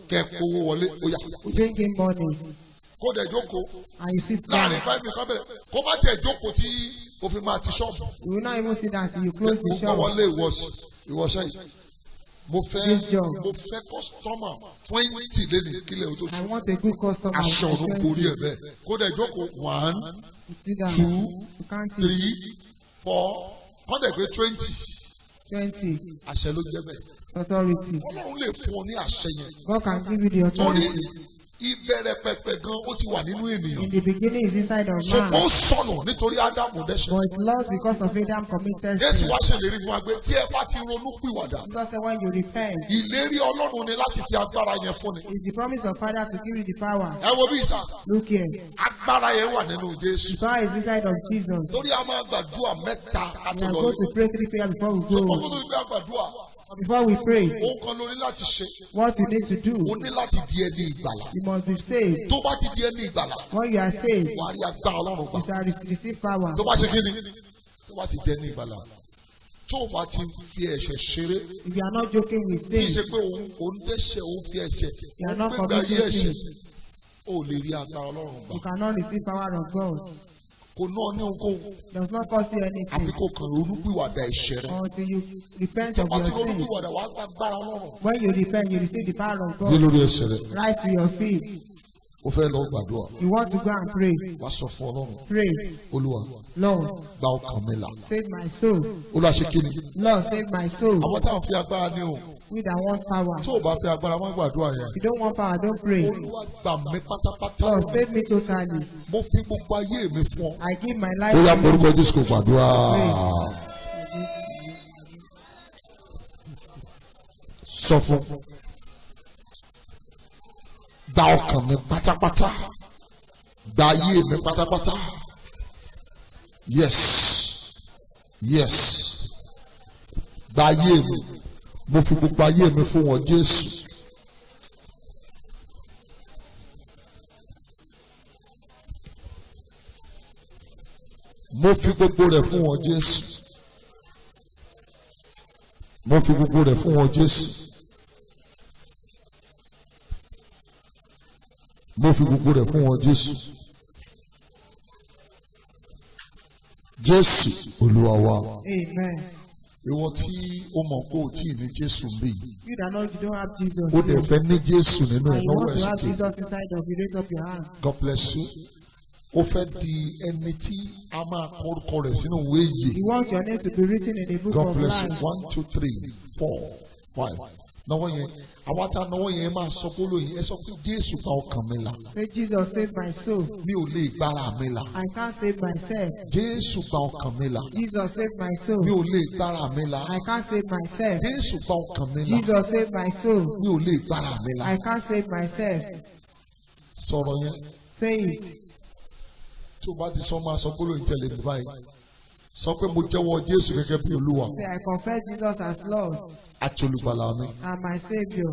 A: kẹ́ ẹ kówó wọlé ó yá.
B: Bring in money
A: kó o dẹ̀ jókòó
B: and you sit down.
A: láàrin 5 minutes kan bẹ̀rẹ̀ kó má tiẹ̀ jókòó tí o fi máa ti ṣọ́ọ̀bù.
B: You will not even sit down till you close the
A: mo
B: shop.
A: kọ́ wọlé ìwọṣẹ́ yìí. mo fẹ́
B: This job.
A: kọ́sítọ́mà 20 lẹ́nu kílẹ̀ o tó
B: I
A: sùn.
B: want a good customer.
A: aṣọ
B: with
A: ọ̀run borí
B: 20.
A: ẹ̀ bẹ́ẹ̀ kó dẹ̀ jókòó 1
B: You sit down.
A: 2,
B: You can't
A: 3
B: eat.
A: 4 kọ́ dẹ̀ pé 20
B: 20.
A: àṣẹ ló jẹ́ bẹ́ẹ̀.
B: Authority.
A: Ọlọ́run lè fún ọ ní àṣẹ yẹn.
B: God can give you the
A: torí
B: authority.
A: ìbẹ̀rẹ̀ pẹpẹ gan ó ti wà nínú ènìyàn.
B: In the beginning is inside of
A: ṣùgbọ́n ó
B: man.
A: sọnù nítorí Ádámù dẹ́ṣẹ̀.
B: But it lost because of Adam committed
A: Jésù
B: sin.
A: wá ṣèlérí fún wa pé tí ẹ bá ti ronú pìwàdà.
B: Jesus said when you repent,
A: Ìlérí Ọlọ́run ni láti fi agbára yẹn fún ni.
B: it's the promise of Father to give you the power.
A: Ẹ wo bí ìsà
B: Look here.
A: agbára yẹn wà nínú Jésù.
B: The power is inside of Jesus.
A: Torí a máa gbàdúrà mẹ́ta ká
B: We
A: tó
B: are
A: lọ
B: going
A: lé.
B: to pray 3 prayers before we
A: Ṣùgbọ́n kó
B: go.
A: tó di pé a gbàdúrà
B: Before we pray,
A: ohun kan ló ní láti ṣe.
B: what you need to do,
A: O ní láti di ẹni ìgbàlà.
B: you must be saved.
A: Tó bá ti di ẹni ìgbàlà
B: When you are saved,
A: wà á rí agbára Ọlọ́run gbà.
B: you shall receive power.
A: Tó bá ṣe kí ni? Tó bá ti di ẹni ìgbàlà. Tó o bá ti fi ẹ̀ṣẹ̀ ṣeré.
B: If you are not joking with
A: Tí ì ṣe
B: sin,
A: pé òun dẹ́ṣẹ̀ òun fi ẹ̀ṣẹ̀.
B: you are not
A: Òun gbégbé ayé
B: committing
A: ẹ̀ṣẹ̀.
B: sin.
A: O lè rí agbára Ọlọ́run gbà.
B: You cannot receive power of God.
A: Kò náà ní ohunkóhun.
B: Does not cost you
A: Àfi
B: anything
A: kò kàn ronúpìwàdà ẹ̀ṣẹ̀ rẹ̀.
B: until you repent of
A: Tó bá ti
B: your sin.
A: ronúpìwàdà wà á gba agbára Ọlọ́run.
B: When you repent, you receive the power of
A: Gbé
B: God.
A: lórí ẹsẹ̀ rẹ̀.
B: Rise to your feet.
A: O fẹ́ lọ gbàdúrà.
B: You want to go and pray.
A: Wàá sọ fún Ọlọ́run.
B: Pray.
A: Olúwa
B: Lord,
A: gba ọkàn mi là.
B: save my soul.
A: Olúwa ṣe kí ni?
B: Lord, save my soul.
A: Àwọn táwọn fi agbára ní o.
B: We that want power.
A: Tó o bá fi agbára má gbàdúrà yẹn.
B: If you don't want power, don't pray.
A: Olúwa gbà mí pátápátá.
B: Lord, save me totally.
A: Mo fi gbogbo ayé mi fún ọ.
B: I give my life
A: Ó yá
B: to you.
A: orúkọ Jésù kò gbàdúrà. Sọ fún. Gba ọkàn mi pátápátá. Gba ayé mi pátápátá. Yes. Yes. Gba ayé mi. Mo fi gbogbo ayé mi fún wọn Jésù. Mo fi gbogbo rẹ̀ fún wọn Jésù. Mo fi gbogbo rẹ̀ fún wọn Jésù. Mo fi gbogbo rẹ̀ fún wọn Jésù. Jésù Olúwa wa.
B: Amen.
A: Ìwọ tí ó mọ̀ pé ò tí ì ní Jésù bí.
B: You that know you don't have Jesus
A: Ó dẹ̀
B: here,
A: fẹ́ ní Jésù nínú
B: and you
A: ìnáwó
B: want to have
A: ẹ̀sùn kí.
B: Jesus inside of you, raise up your hand.
A: God bless you. Ó fẹ́ di ẹni tí a máa kọ orúkọ rẹ̀ sínú ìwé ìyè.
B: You want your name to be written in the book
A: God
B: of
A: bless you.
B: life.
A: 1, 2, 3, 4, 5. Náwó yẹn, àwọn ata náwó yẹn máa sọ pé olóyìn ẹ sọ pé Jésù gba ọkàn mi là.
B: Say, Jesus, save my soul.
A: Mi ò lè gbára mi là.
B: I can't save myself.
A: Jésù gba ọkàn mi là.
B: Jesus, save my
A: Mi
B: soul.
A: ò lè gbára mi là.
B: I can't save myself.
A: Jésù gba ọkàn mi là.
B: Jesus, save my soul.
A: Mi ò lè gbára mi là.
B: I can't save myself.
A: Sọ̀rọ̀ yẹn.
B: Say it.
A: Tó bá ti sọ máa sọ pé olóyìn tẹ̀lé mi báyìí. Sọ pé mo jẹ́wọ́ Jésù gẹ́gẹ́ bí Olúwa
B: Say, I confess Jesus as Lord
A: àti olùgbàlà mi.
B: and my Savior.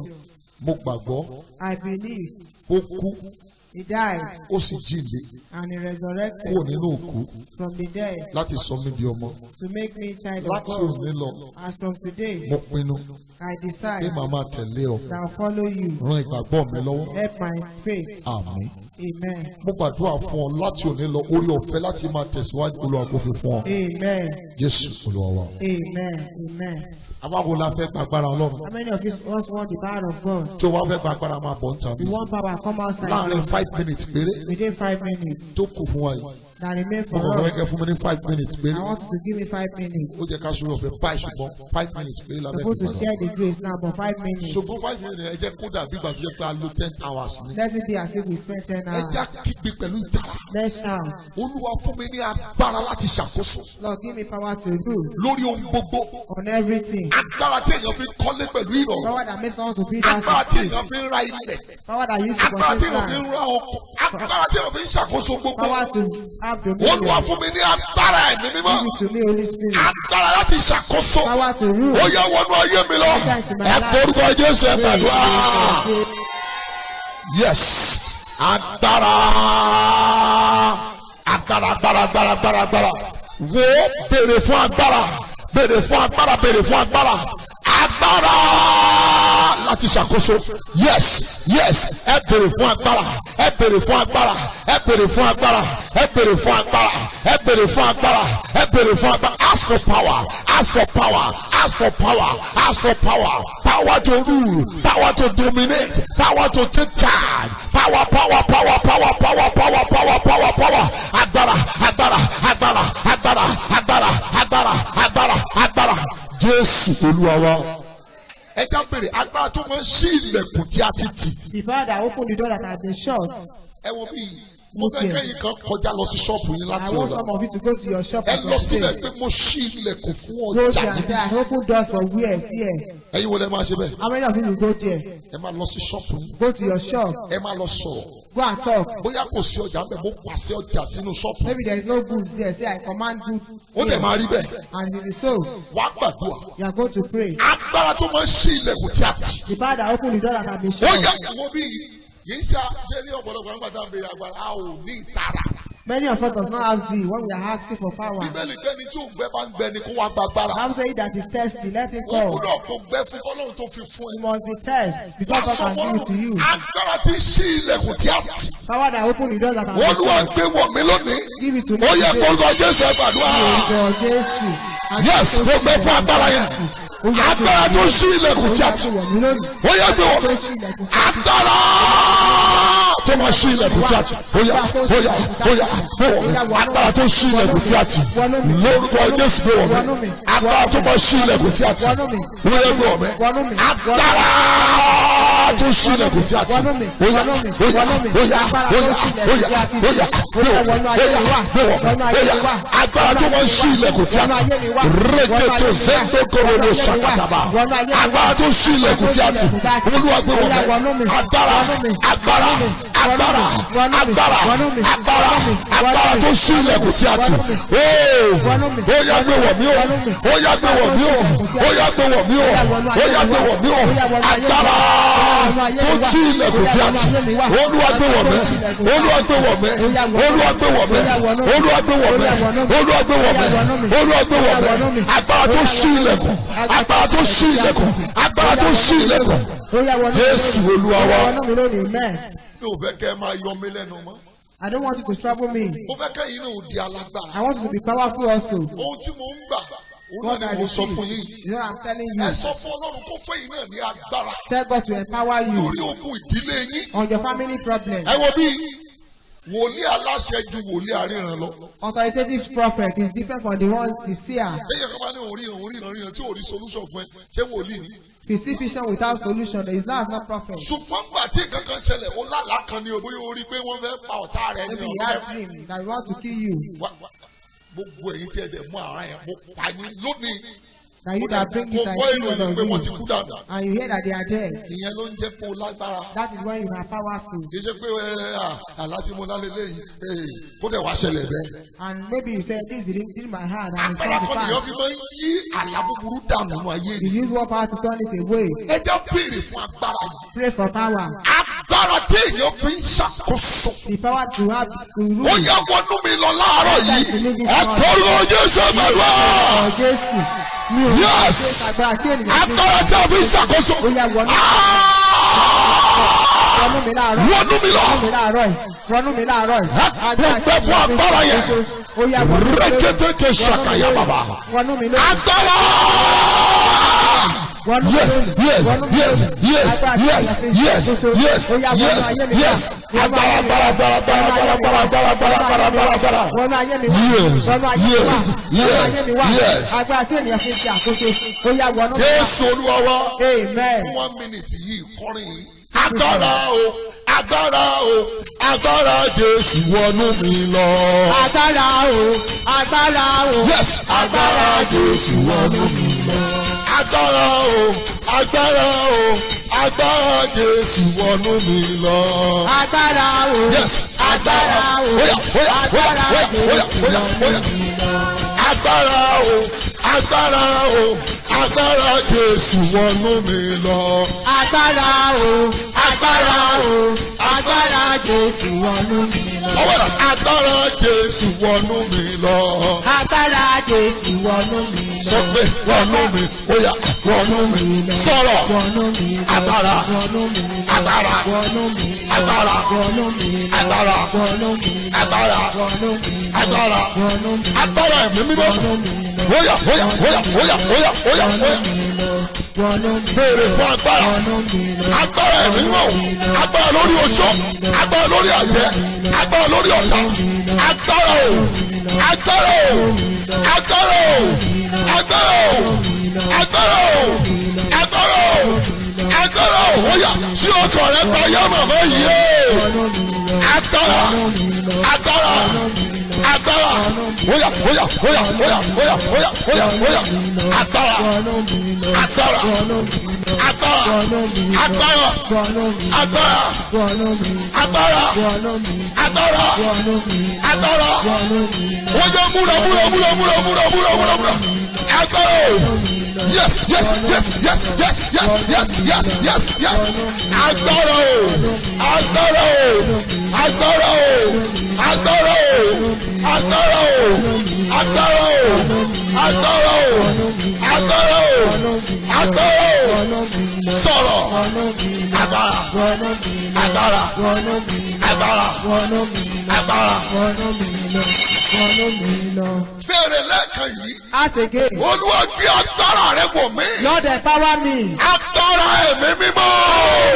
A: Mo gbàgbọ́
B: I believe
A: ó kú
B: He died
A: ó sì jíǹde
B: and He
A: kúrò
B: resurrected
A: nínú òkú
B: from the dead
A: láti sọ mí di ọmọ.
B: to make me a child of
A: Láti
B: God.
A: òní lọ,
B: As from today,
A: mo pinnu
B: I
A: pé
B: decide
A: màá máa tẹ̀lé ọ.
B: that I'll follow you.
A: Ran ìgbàgbọ́ mi lọ́wọ́.
B: Help my faith.
A: Àmín.
B: Amen.
A: Mo gbàdúrà fún ọ láti òní lọ orí ọ̀fẹ́ láti máa tẹ̀síwájú Olúwa kó fi fún ọ.
B: Amen.
A: Jésù Olúwa wa.
B: Amen. Amen.
A: Àwa wo la fẹ́ gbàgbára Ọlọ́run?
B: How many of us want the power of God?
A: Tó o bá fẹ́ gbàgbára máa bọ̀ ń tàbí.
B: You want power, come outside.
A: Láàárín 5 minutes péré
B: Within 5 minutes
A: tó kù fún wa yìí.
B: that remain
A: Mo
B: for
A: kàn fẹ́
B: us.
A: kẹ́ fún mi ní 5 minutes péré.
B: I want you to give me 5 minutes.
A: Ó jẹ́ ká sórí ọ̀fẹ́ báyìí ṣùgbọ́n 5 minutes péré la fẹ́
B: Supposed to
A: gbàgbára.
B: share the grace now, but 5 minutes.
A: Ṣùgbọ́n 5 minutes ẹ jẹ́ kó dàbí ìgbà tó jẹ́ pé a lo 10 hours ni.
B: Let it be as if we spent 10
A: Ẹ
B: hours.
A: jẹ́ kígbe pẹ̀lú ìtara.
B: Let's shout.
A: Olúwa fún mi ní agbára láti ṣàkóso
B: Lord, give me power to rule
A: lórí ohun gbogbo.
B: on everything.
A: Agbára tí èèyàn fi kọ́lé pẹ̀lú ìrọ̀rùn.
B: Power that makes someone to build house
A: Agbára
B: with
A: tí
B: peace.
A: èèyàn fi ń ra ilẹ̀.
B: Power that used to
A: Agbára tí
B: purchase
A: èèyàn fi ń
B: land.
A: ra ọkọ̀. Agbára tí èèyàn fi ń ṣàkóso gbogbo.
B: Power to have dominion.
A: Olúwa fún mi ní agbára ẹ̀mí mímọ́.
B: Give it to me, Holy Spirit.
A: Agbára láti ṣàkóso.
B: Power to rule.
A: Ó yẹ wọnú ayé mi lọ. Ẹ porúkọ Jésù ẹ gbàdúrà. Yes. Agbára agbára agbára agbára agbára agbára wo béèrè fún agbára béèrè fún agbára béèrè fún agbára agbára láti ṣàkóso yes yes ẹ béèrè fún agbára ẹ béèrè fún agbára ẹ béèrè fún agbára ẹ béèrè fún agbára ẹ béèrè fún agbára ẹ béèrè fún agbára ask for power ask for power ask for power ask for power power to rule power to dominate power to take charge power power power power power power power power power agbára agbára agbára agbára agbára agbára agbára agbára Jésù Olúwa wa. Ẹ já bèrè agbára tó máa ń ṣí ilẹ̀kùn tí a ti tì.
B: The father that opened the door that had been shut.
A: Ẹ wo bí mo fẹ́ kẹ́yìn kan kọjá lọ sí ṣọ́ọ̀bù yín láti ọ̀la.
B: I want some of you to go to your shop.
A: Ẹ lọ sílẹ̀ pé mo ṣí ilẹ̀kùn fún ọjà
B: yìí. Go there and say I open doors for where here.
A: Ẹ̀yin wo lẹ máa ṣe bẹ́ẹ̀?
B: How many of you will go there?
A: Ẹ máa lọ sí ṣọ́ọ̀bù yín.
B: Go to your shop.
A: Ẹ máa lọ sọ̀rọ̀.
B: Go and talk.
A: Bóyá kò sí ọjà ń bẹ̀ mo pàṣẹ ọjà sínú ṣọ́ọ̀bù.
B: Maybe there is no goods there. Say I command good.
A: Ó dẹ̀ máa rí bẹ́ẹ̀.
B: And if it's so.
A: Wàá gbàdúrà.
B: You are going to pray.
A: Agbára tó máa ń ṣí ilẹ̀kùn tí a tì.
B: The father that opened the door that had been shut.
A: Ó yẹ ìwọ bí yìí ṣe ní ọ̀pọ̀lọpọ̀ nígbà tá à ń béèrè agbára a ò ní ìtara.
B: Many of us does not have zeal when we are asking for power.
A: Bíbélì gbẹ́ni tí òǹgbẹ́ bá ń gbẹ́ni kó wá gbàgbára.
B: I'm saying that is thirsty, let him
A: Wọ́n
B: come.
A: gbọ́dọ̀ kó gbẹ́ fún Ọlọ́run tó fi fún ẹ.
B: You must be thirsty before God can give it to you.
A: Agbára tí ń ṣí ilẹ̀kùn tí a tì.
B: Power that open the doors that have been shut.
A: Olúwa gbé wọ̀ mí lónìí.
B: Give it to me.
A: Ó yẹ kó lọ Jésù ẹ gbàdúrà. Yes, mo gbẹ fún agbára yẹn. Agbára tó ń ṣí ilẹ̀kùn tí a tì. Ó yẹ gbé wọ̀ mí. Agbára tó máa ṣí ilẹ̀kùn tí a tì. Ó yá ó yá ó yá gbé wọ̀ mí. Agbára tó ń ṣí ilẹ̀kùn tí a tì. Lórúkọ Jésù gbé wọ̀ mí. Agbára tó máa ṣí ilẹ̀kùn tí a tì. Ó yẹ gbé wọ̀ mí. Agbára tó ń ṣí ilẹ̀kùn tí a tì. Ó yá ó yá ó yá ó yá ó yá ó yá gbé wọ̀ mí. Ó yá gbé wọ̀ mí. Ó yá agbára tó máa ṣí ilẹ̀kùn tí a tì. Rékétò zendo korobo sakataba. Agbára tó ṣí ilẹ̀kùn tí a tì. Olúwa gbé wọ̀ mí. Agbára agbára agbára agbára agbára agbára tó ṣí ilẹ̀kùn tí a tì. Ó yá gbé wọ̀ mí o. Ó yá gbé wọ̀ mí o. Ó yá gbé wọ̀ mí o. Ó yá gbé wọ̀ mí o. Agbára tó ṣí ilẹ̀kùn tí a tì. Olúwa gbé wọ̀ mí. Olúwa gbé wọ̀ mí. Olúwa gbé wọ̀ mí. Olúwa gbé wọ̀ mí. Olúwa gbé wọ̀ mí. Olúwa gbé wọ̀ mí. Agbára tó ṣí ilẹ̀kùn. Agbára tó ṣí ilẹ̀kùn. Agbára tó ṣí ilẹ̀kùn. Jésù Olúwa wa. Mi ò fẹ́ kẹ́ ẹ máa yọ mí lẹ́nu mọ́.
B: I don't want you to trouble me.
A: Mo fẹ́ kẹ́yìn náà ò di alágbára.
B: I want you to be powerful also.
A: Ohun tí mo ń gbà. Òun náà ni mo sọ fún yín.
B: You know I'm telling you.
A: Ẹ sọ fún Ọlọ́run kó fẹ́ yín náà ní agbára.
B: Tell God to empower you.
A: Lórí ogun ìdílé yín.
B: On your family problem.
A: Ẹ wo bí wòlíì aláṣẹ ju wòlíì aríran lọ.
B: Authoritative prophet is different from the one the seer.
A: Ẹyẹ kan bá ní òun ríran tí ò rí solution fún ẹ ṣé wòlíì ni.
B: If you see vision without solution, there is not prophet.
A: Ṣùgbọ́n gbà tí nǹkan kan ṣẹlẹ̀ ó lálàá kan ní bóyá ó rí pé wọ́n fẹ́ pa ọ̀tá rẹ̀ ní
B: Maybe he had dream that we want to kill you.
A: Gbogbo èyí tí ẹ dẹ̀ mú ara yẹn mo pa yín lónìí.
B: That you that bring it and kill them of you. And you hear that they are dead.
A: Ìyẹn ló ń jẹ́ pé o lágbára.
B: That is when you are powerful.
A: Kì í ṣe pé àlá tí mo lálẹ́ léyìí kó dẹ̀ wá ṣẹlẹ̀ bẹ́ẹ̀.
B: And maybe you say this is in my heart and it's
A: Agbára
B: not the
A: kan nìyẹn
B: past.
A: fi máa ń yí àlá búburú dànù nínú ayé
B: You
A: ni.
B: use one power to turn it away.
A: Ẹ jẹ́ béèrè fún agbára yìí.
B: Pray for power.
A: Agbára tí èèyàn fi ń ṣàkóso.
B: The power to have to rule.
A: Ó yẹ wọnú mi lọ láàárọ̀ yìí. Ẹ kọ́rọ̀ Jésù gbàdúrà.
B: Jésù.
A: Yes. Agbára tí a fi ń ṣàkóso.
B: Wọnú mi láàárọ̀.
A: Wọnú mi lọ.
B: Wọnú mi láàárọ̀.
A: Mo fẹ́ fún agbára yẹn. Rékétété ṣàkàyà bàbá.
B: Wọnú mi lọ.
A: Agbára. Yes, yes, yes, yes, yes, yes, yes, yes, yes. Agbára, agbára, agbára, agbára, agbára, agbára, agbára, agbára.
B: Wọnú ayé mi wá.
A: Yes,
B: Wọnú ayé mi wá.
A: yes,
B: Wọnú ayé mi wá.
A: yes.
B: Agbára tí ènìyàn fi ṣe àkóso. Ó yá wọnú mi wá.
A: Jésù Olúwa wa.
B: Amen.
A: 1 minute yìí kọrin yìí. Agbára o, agbára o, agbára Jésù wọnú mi lọ.
B: Agbára o, agbára o.
A: Yes, agbára Jésù wọnú mi lọ. Agbára o, agbára o, agbára Jésù wọnú mi lọ.
B: Agbára o.
A: Yes,
B: Agbára o.
A: Oya, oya, oya, oya, oya, oya, oya. Agbára o, agbára o, agbára Jésù wọnú mi lọ.
B: Agbára o, agbára o, agbára Jésù wọnú mi lọ.
A: Ọwọ́dà agbára Jésù wọnú mi lọ.
B: Agbára Jésù wọnú mi lọ.
A: Sọ pé wọnú mi, ó yá wọnú mi. Sọ̀rọ̀ agbára, agbára, agbára, agbára, agbára, agbára, agbára ẹ̀mí mímọ́. Óyá, óyá, óyá, óyá, óyá, óyá, óyá. Béèrè fún agbára. Agbára ẹ̀mí mímọ́. Agbára lórí oṣó. Agbára lórí àjẹ́. Agbára lórí ọ̀tá. Agbára o. Agbára o. Agbára o. Agbára o. Agbára o. Agbára o. Agbára o. Óyá, tí ọkàn rẹ gba yá màmá yìí. Agbára. Agbára. Agbára. Óyá, óyá, óyá, óyá, óyá, óyá, óyá, óyá. Agbára. Agbára. Agbára. Agbára. Agbára. Agbára. Agbára. Agbára. Óyá, múra, múra, múra, múra, múra, múra, múra, múra. Agbára o. Yes, yes, yes, yes, yes, yes, yes, yes, yes, yes. Agbára o. Agbára o. Agbára o. Agbára o. Agbára o. Agbára o. Agbára o. Agbára o. Agbára o. Sọ̀rọ̀. Agbára. Agbára. Agbára. Agbára. Bẹ̀rẹ̀ lẹ́ẹ̀kan yìí.
B: Ask again.
A: Olúwa gbé agbára rẹ wọ̀ mí.
B: Lord empower me.
A: Agbára ẹ̀mí mímọ́.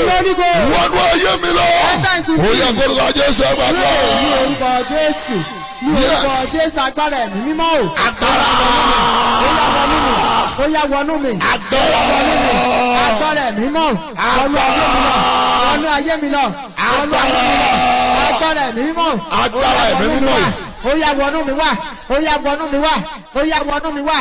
B: Holy Ghost.
A: Wọnú ayé mi lọ.
B: Enter into me.
A: Ó yẹ kó lọ Jésù ẹ̀ bàbá.
B: Ní orúkọ Jésù. Ní orúkọ Jésù agbára ẹ̀mí mímọ́ o.
A: Agbára.
B: Ó yá wọnú mi.
A: Agbára.
B: Agbára ẹ̀mí mímọ́. Wọnú ayé mi lọ. Wọnú ayé mi lọ. Agbára ẹ̀mí mímọ́.
A: Agbára ẹ̀mí mímọ́.
B: Ó yá wọnú mi wá. Ó yá wọnú mi wá. Ó yá wọnú mi wá.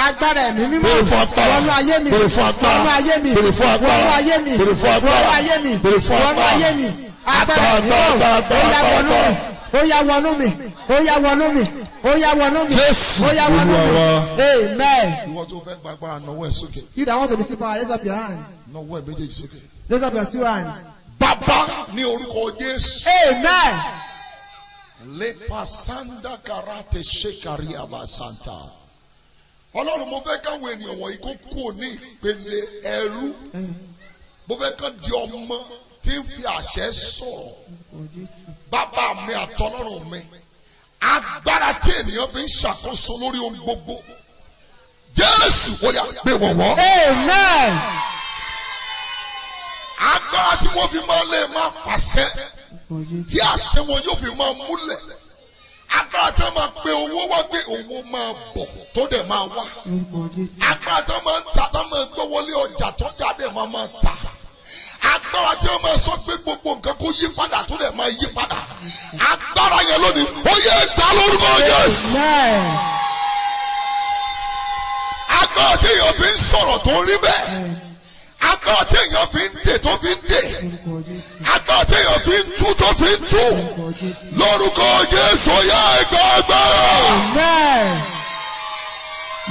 B: Agbára ẹ̀mí mímọ́.
A: Bèrè fún agbára.
B: Wọnú ayé mi.
A: Bèrè fún agbára.
B: Wọnú ayé mi.
A: Bèrè fún agbára.
B: Wọnú ayé mi.
A: Bèrè fún agbára.
B: Wọnú ayé mi.
A: Bèrè fún
B: Wọnú
A: agbára.
B: ayé mi. Agbára ẹ̀mí mímọ́. Ó yá wọnú mi. Ó yá wọnú mi. Ó yá wọnú mi. Ó yá wọnú mi.
A: Jésù
B: Ó yá wọnú mi. Amen.
A: Ìwọ tó fẹ́ gba agbára náwó ẹ̀ sókè.
B: You that want to receive power, raise up your hand.
A: Náwó ẹ̀ méjèèjì sókè.
B: Raise up your two hands.
A: Bàbá ní orúkọ Jésù.
B: Amen.
A: Lepa sanda karate shekari abasanta. Ọlọ́run mo fẹ́ káwọn ènìyàn wọ̀nyí kó kú ní ìpele ẹrú. Mo fẹ́ kán di ọmọ tí ń fi àṣẹ sọ̀rọ̀. Bàbá mi àtọlọ́run mi. Agbára tí ènìyàn fi ń ṣàkóso lórí ohun gbogbo. Jésù ó yá gbé wọ̀ wọ́n.
B: Amen.
A: Agbára tí wọ́n fi máa lè máa pàṣẹ. Tí àṣẹ wọn yóò fi máa múlẹ̀. Agbára tí wọ́n máa pe owó wá gbé owó máa bọ̀ tó dẹ̀ máa wá. Agbára tí wọ́n máa ń ta tó máa gbé wọlé ọjà tó jáde máa ta. Agbára tí wọ́n máa sọ pé gbogbo nǹkan kó yí padà tó dẹ̀ máa yí padà. Agbára yẹn lónìí ó yẹ gbà lórúkọ Jésù. Agbára tí èèyàn fi ń sọ̀rọ̀ tó rí bẹ́ẹ̀. Agbára tí èèyàn fi ń dè tó fi ń dè. Agbára tí èèyàn fi ń tú tó fi ń tú. Lórúkọ Jésù ó yá ẹgbẹ́ agbára.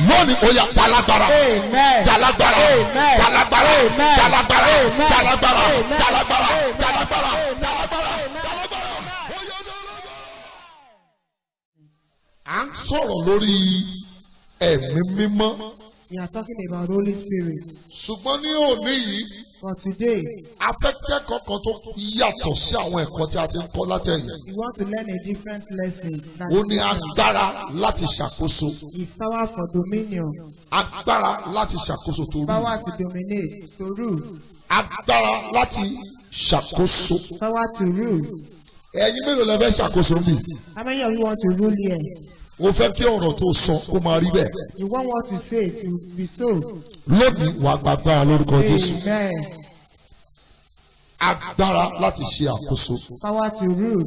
A: Lónìí ó yá dalagbara. Dalagbara. Dalagbara. Dalagbara. Dalagbara. Dalagbara. Dalagbara. À ń sọ̀rọ̀ lórí ẹ̀mí mímọ́.
B: We are talking about Holy Spirit.
A: Ṣùgbọ́n ní òní yìí.
B: For today.
A: A fẹ́ kẹ́kọ̀ọ́ kan tó yàtọ̀ sí àwọn ẹ̀kọ́ tí a ti ń kọ́ látẹ̀yìn.
B: We want to learn a different lesson.
A: Ó ní agbára láti ṣàkóso.
B: His power for dominion.
A: Agbára láti ṣàkóso tó rú.
B: Power to dominate, to rule.
A: Agbára láti ṣàkóso.
B: Power to rule.
A: Ẹ̀yin mélòó lẹ fẹ́ ṣàkóso bí?
B: How many of you want to rule here?
A: O fẹ́ kí ọ̀rọ̀ tó sọ kó máa rí bẹ́ẹ̀.
B: You want what to say to be so.
A: Lónìí wàá gbàgbára lórúkọ Jésù.
B: Amen.
A: Agbára láti ṣe àkóso.
B: Power to rule.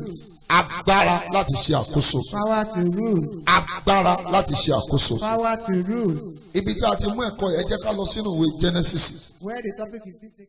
A: Agbára láti ṣe àkóso.
B: Power to rule.
A: Agbára láti ṣe àkóso.
B: Power to rule.
A: Ibi tí a ti mú ẹ̀kọ́ yẹn jẹ́ ká lọ sínú ìwé Genesis.
B: Where the topic is being taken.